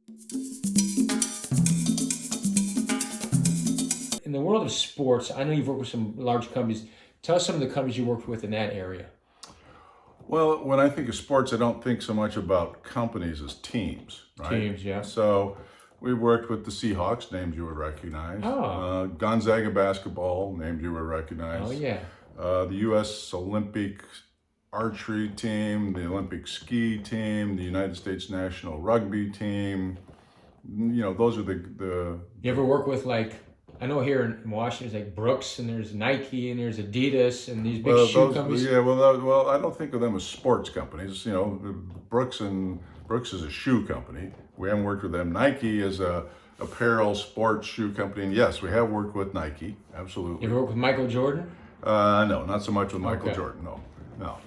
In the world of sports, I know you've worked with some large companies. Tell us some of the companies you worked with in that area. Well, when I think of sports, I don't think so much about companies as teams, right? Teams, yeah. So we worked with the Seahawks, names you would recognize. Oh. Gonzaga basketball, names you would recognize. Oh, yeah. The U.S. Olympic archery team, the Olympic ski team, the United States national rugby team. You know, those are the You ever work with, like, I know here in Washington, there's like Brooks and there's Nike and there's Adidas and these big shoe companies. Yeah, well, I don't think of them as sports companies. You know, Brooks is a shoe company. We haven't worked with them. Nike is a apparel sports shoe company. And yes, we have worked with Nike. Absolutely. You ever work with Michael Jordan? No, not so much with Michael Okay. Jordan. No.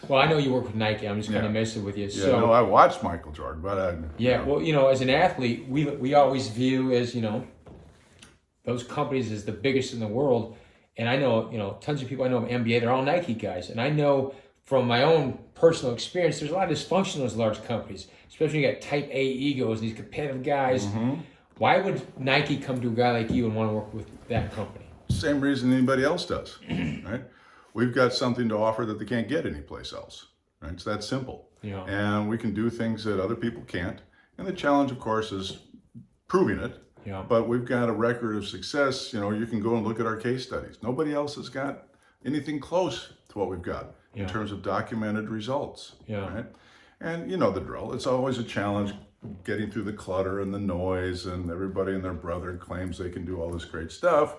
Well, I know you work with Nike. I'm just kind of messing with you. Yeah, So, no, I watched Michael Jordan, but yeah, well, as an athlete, we always view as, those companies as the biggest in the world. And I know, tons of people I know in NBA, they're all Nike guys. And I know from my own personal experience, there's a lot of dysfunction in those large companies, especially when you got type A egos, these competitive guys. Mm-hmm. Why would Nike come to a guy like you and want to work with that company? Same reason anybody else does, right? We've got something to offer that they can't get anyplace else, right? It's that simple. Yeah. And we can do things that other people can't. And the challenge, of course, is proving it. Yeah. But we've got a record of success. You can go and look at our case studies. Nobody else has got anything close to what we've got in terms of documented results. Yeah. Right? And you know the drill. It's always a challenge getting through the clutter and the noise, and everybody and their brother claims they can do all this great stuff.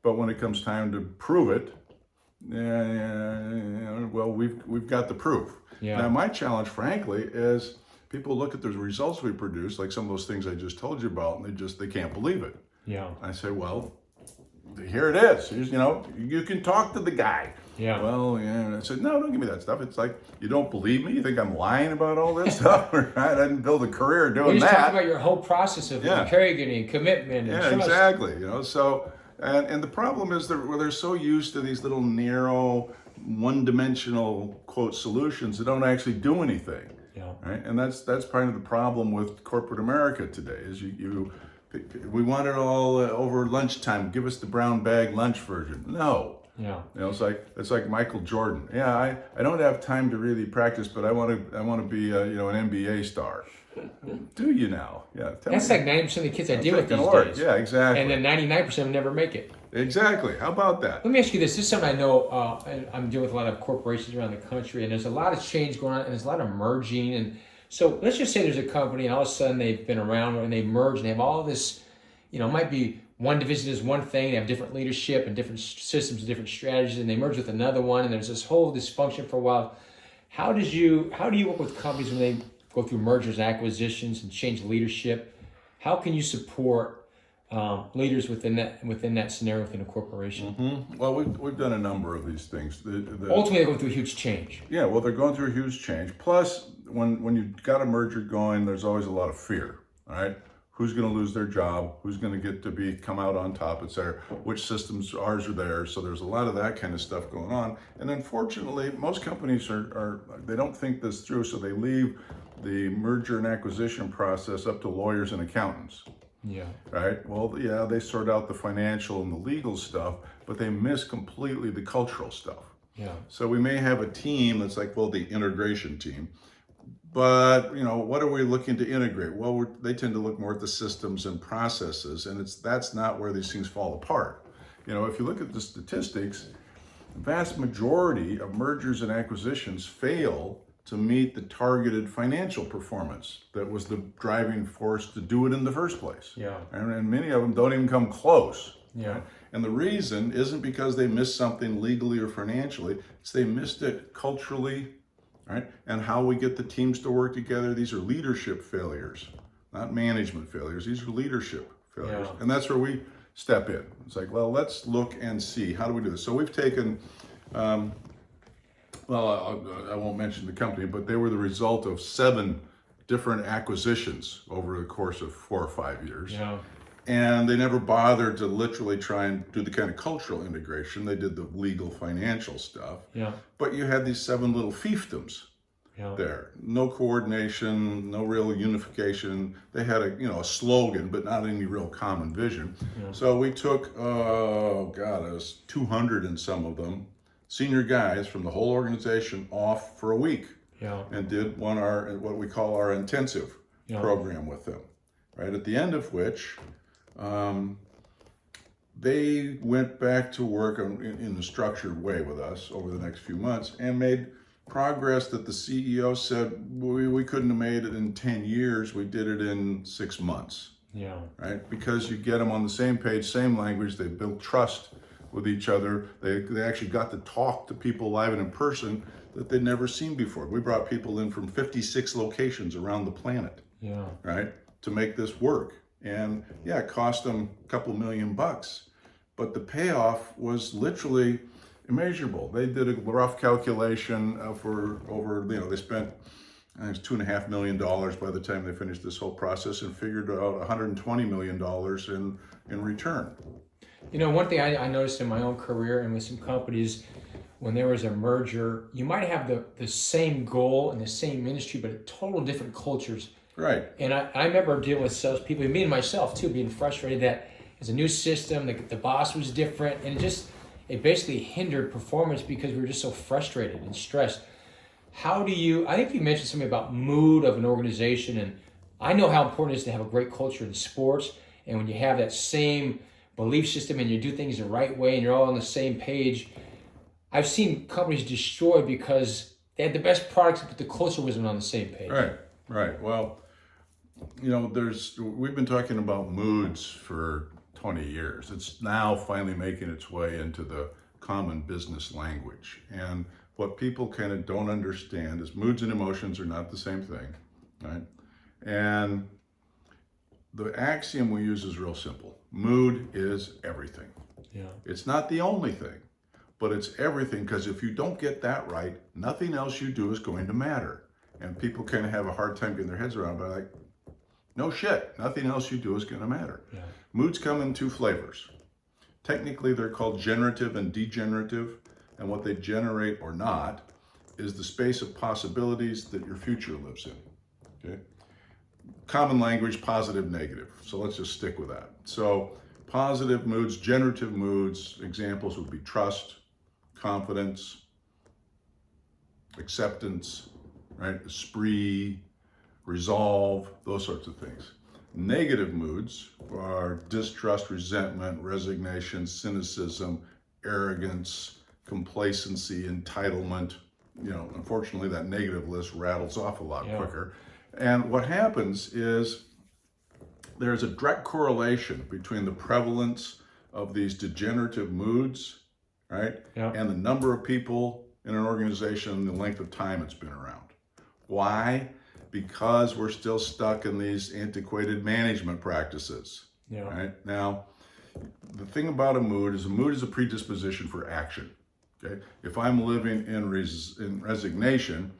But when it comes time to prove it, well, we've got the proof. Yeah. Now, my challenge, frankly, is people look at the results we produce, like some of those things I just told you about, and they can't believe it. Yeah. I say, well, here it is. Here's, you can talk to the guy. Yeah. Well, yeah. And I said, no, don't give me that stuff. It's like, you don't believe me? You think I'm lying about all this stuff? Right? I didn't build a career doing We just that. talked about your whole process of integrity and commitment and trust. Exactly. So, and the problem is that they're so used to these little narrow, one-dimensional, quote, solutions that don't actually do anything. Yeah. Right? And that's part of the problem with corporate America today is we want it all over lunchtime. Give us the brown bag lunch version. No. Yeah. It's like Michael Jordan. Yeah, I don't have time to really practice, but I want to be an NBA star. Do you now? Yeah. That's like 90% of the kids I deal with these days. Yeah, exactly. And then 99% of them never make it. Exactly. How about that? Let me ask you this. This is something I know. I'm dealing with a lot of corporations around the country, and there's a lot of change going on, and there's a lot of merging. And so let's just say there's a company, and all of a sudden they've been around, and they merge, and they have all this, it might be one division is one thing, they have different leadership and different systems and different strategies, and they merge with another one, and there's this whole dysfunction for a while. How do you work with companies when they go through mergers and acquisitions and change leadership? How can you support leaders within that scenario within a corporation? Mm-hmm. Well, we've done a number of these things. Ultimately, they're going through a huge change. Yeah, well, they're going through a huge change. Plus, when you've got a merger going, there's always a lot of fear. All right, who's going to lose their job? Who's going to get to come out on top, et cetera? Which systems ours are there? So there's a lot of that kind of stuff going on. And unfortunately, most companies they don't think this through, so they leave the merger and acquisition process up to lawyers and accountants. Yeah. Right? Well, yeah, they sort out the financial and the legal stuff, but they miss completely the cultural stuff. Yeah. So we may have a team that's like, well, the integration team, but what are we looking to integrate? Well, they tend to look more at the systems and processes, and that's not where these things fall apart. If you look at the statistics, the vast majority of mergers and acquisitions fail to meet the targeted financial performance that was the driving force to do it in the first place. Yeah. And many of them don't even come close. Yeah. Right? And the reason isn't because they missed something legally or financially, it's they missed it culturally, right? And how we get the teams to work together. These are leadership failures, not management failures. These are leadership failures. Yeah. And that's where we step in. It's like, well, let's look and see, how do we do this? So we've taken, I won't mention the company, but they were the result of 7 different acquisitions over the course of 4 or 5 years. Yeah. And they never bothered to literally try and do the kind of cultural integration. They did the legal financial stuff. Yeah. But you had these 7 little fiefdoms Yeah. there. No coordination, no real unification. They had a slogan, but not any real common vision. Yeah. So we took, it was 200 and some of them, senior guys from the whole organization off for a week. Yeah. And did what we call our intensive program with them, right? At the end of which, they went back to work in a structured way with us over the next few months and made progress that the CEO said we couldn't have made it in 10 years. We did it in 6 months. Yeah. Right? Because you get them on the same page, same language. They built trust with each other. They actually got to talk to people live and in person that they'd never seen before. We brought people in from 56 locations around the planet. Yeah. Right? To make this work. And yeah, it cost them a couple $1 million, but the payoff was literally immeasurable. They did a rough calculation they spent, I think it was $2.5 million by the time they finished this whole process and figured out $120 million in return. One thing I noticed in my own career and with some companies, when there was a merger, you might have the same goal in the same industry, but total different cultures. Right. And I remember dealing with salespeople, me and myself too, being frustrated that it's a new system, the boss was different, and it basically hindered performance because we were just so frustrated and stressed. I think you mentioned something about mood of an organization, and I know how important it is to have a great culture in sports, and when you have that same belief system and you do things the right way and you're all on the same page. I've seen companies destroyed because they had the best products, but the culture wasn't on the same page. Right. Well, we've been talking about moods for 20 years. It's now finally making its way into the common business language. And what people kind of don't understand is moods and emotions are not the same thing, right? And the axiom we use is real simple. Mood is everything. Yeah. It's not the only thing, but it's everything, because if you don't get that right, nothing else you do is going to matter. And people kind of have a hard time getting their heads around, but like, no shit, nothing else you do is going to matter. Yeah. Moods come in two flavors. Technically, they're called generative and degenerative, and what they generate or not is the space of possibilities that your future lives in. Okay? Common language, positive, negative. So let's just stick with that. So positive moods, generative moods, examples would be trust, confidence, acceptance, right? Esprit, resolve, those sorts of things. Negative moods are distrust, resentment, resignation, cynicism, arrogance, complacency, entitlement. Unfortunately, that negative list rattles off a lot quicker. And what happens is there's a direct correlation between the prevalence of these degenerative moods, right? Yeah. And the number of people in an organization and the length of time it's been around. Why? Because we're still stuck in these antiquated management practices. Yeah. Right? Now, the thing about a mood is a predisposition for action. Okay? If I'm living in resignation,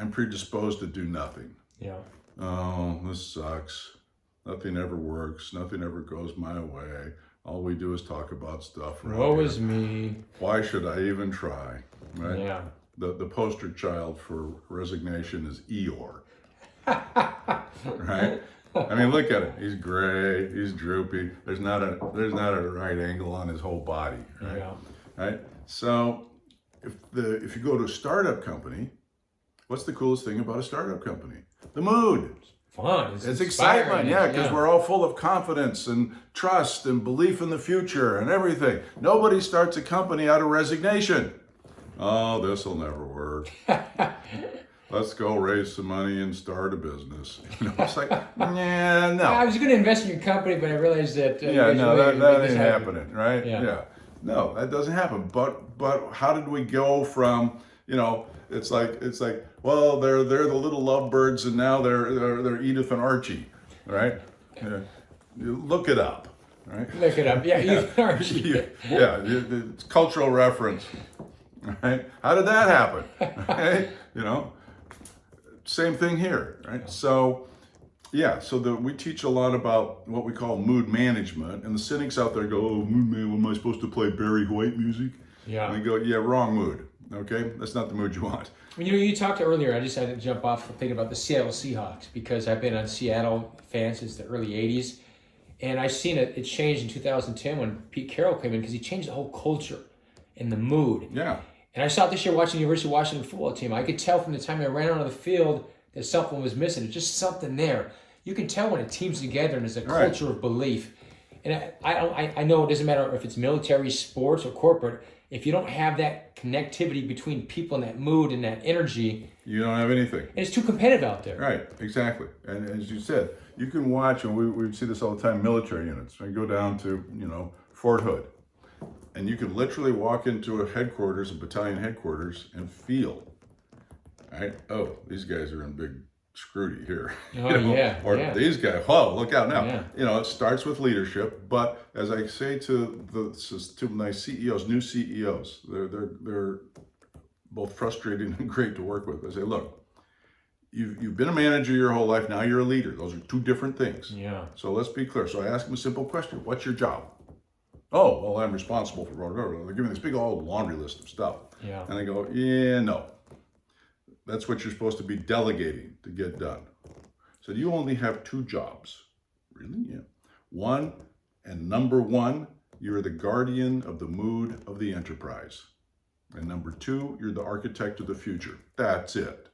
I'm predisposed to do nothing. Yeah. Oh, this sucks. Nothing ever works. Nothing ever goes my way. All we do is talk about stuff. Woe is me. Why should I even try? Right? Yeah. The poster child for resignation is Eeyore. Right? I mean, look at it. He's gray. He's droopy. There's not a right angle on his whole body. Right? Yeah. Right. So, if you go to a startup company, what's the coolest thing about a startup company? The mood. Fun. It's excitement. Yeah, because we're all full of confidence and trust and belief in the future and everything. Nobody starts a company out of resignation. Oh, this will never work. Let's go raise some money and start a business. It's like, nah, no. I was going to invest in your company, but I realized that... that ain't happening, right? Yeah. No, that doesn't happen. But how did we go from, it's like, well, they're the little lovebirds and now they're Edith and Archie, right? Yeah. You look it up, right? Look it up. Yeah, Edith and Archie. It's cultural reference, right? How did that happen? Right? Same thing here, right? So we teach a lot about what we call mood management, and the cynics out there go, oh, mood man, what am I supposed to play Barry White music? Yeah. And we go, yeah, wrong mood. Okay, that's not the mood you want. You know, you talked earlier, I just had to jump off thinking about the Seattle Seahawks because I've been on Seattle fans since the early 80s. And I seen it changed in 2010 when Pete Carroll came in because he changed the whole culture and the mood. Yeah. And I saw it this year watching the University of Washington football team. I could tell from the time they ran onto the field that something was missing. There's just something there. You can tell when a team's together and there's a Right. culture of belief. And I know it doesn't matter if it's military, sports, or corporate. If you don't have that connectivity between people and that mood and that energy, You don't have anything. and it's too competitive out there. Right, exactly. And as you said, you can watch, and we see this all the time, military units. I go down to, Fort Hood, and you can literally walk into a headquarters, a battalion headquarters, and feel, right? Oh, these guys are in big screwty here. Oh, yeah, Or yeah. these guys, oh, look out now. Yeah. It starts with leadership, but as I say to my CEOs, new CEOs, they're both frustrating and great to work with. I say, look, you've been a manager your whole life, now you're a leader. Those are two different things. Yeah. So let's be clear. So I ask them a simple question. What's your job? Oh, well, I'm responsible for blah, blah, blah. They give me this big old laundry list of stuff. Yeah. And I go, yeah, no. That's what you're supposed to be delegating to get done. So you only have two jobs. Really? Yeah. One, and number one, you're the guardian of the mood of the enterprise. And number two, you're the architect of the future. That's it.